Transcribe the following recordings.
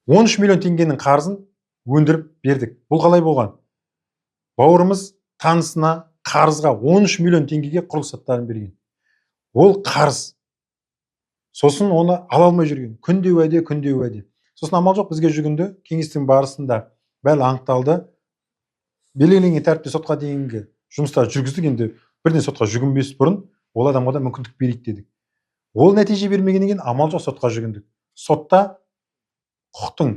13 миллион теңгенің қарызын өндіріп бердік. Бұл қалай болған? Бауырымыз танысына қарызға 13 миллион теңгеге құрылыс заттарын берген. Ол қарыз. Сосын оны ала алмай жүрген. Күнде уәде. Сосын амал жоқ, бізге жүгінді. Кеңестің барысында бәрі анықталды. Белгіленген тәртіпте сотқа дейінгі жұмыстар жүргіздік. Енді бірден сотқа жүгінбес бұрын ол адамға да мүмкіндік берейік дедік. Ол нәтиже бермегеннен кейін амал жоқ, сотқа жүгіндік. Сотта құқықтың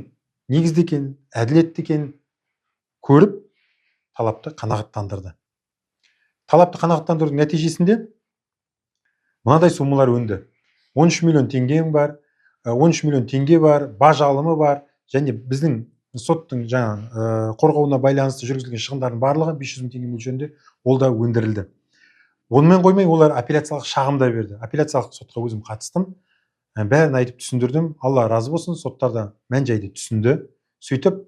негізді екенін, әділетті екенін көріп, талапты қанағаттандырды. Талапты қанағаттандырудың нәтижесінде мынадай сомалар өнді. 13 миллион теңгем бар, 13 миллион теңге бар, баж алымы бар, және біздің соттың қорғауына байланысты жүргізілген шығындардың барлығы 500 мың теңге мөлшерінде ол да өндірілді. Онымен қоймай, олар апелляциялық шағым да берді. Апелляциялық сотқа өзім қатыстым. Бәрін айтып түсіндірдім. Алла разы болсын, соттарда мән-жайды түсінді. Сөйтіп,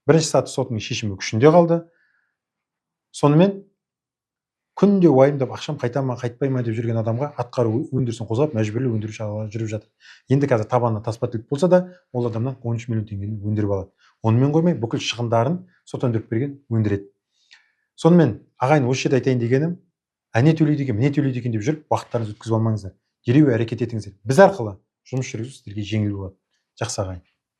бірінші саты сотының шешімі күшінде қалды. Сонымен күнде уайымдап ақшам қайта ма, қайтпай ма деп жүрген адамға атқару өндірісін қозғап, мәжбүрлі өндіру шаралары жүріп жатыр. Енді қазір табанына таспа тігіп болса да, ол адамнан 13 миллион теңгені өндіріп алады. Онымен қоймай, бүкіл шығындарын сот өндіріп берген өндіреді. Сонымен, ағайын, осы жерде айтайын дегенім, әне төлейді екен, міне төлейді екен деп жүріп, уақыттарыңызды өткізіп алмаңыздар. Дереу әрекет етіңіздер. Біз арқылы жұмыс жүргізу сіздерге жеңіл болады. Жақсы ағайын.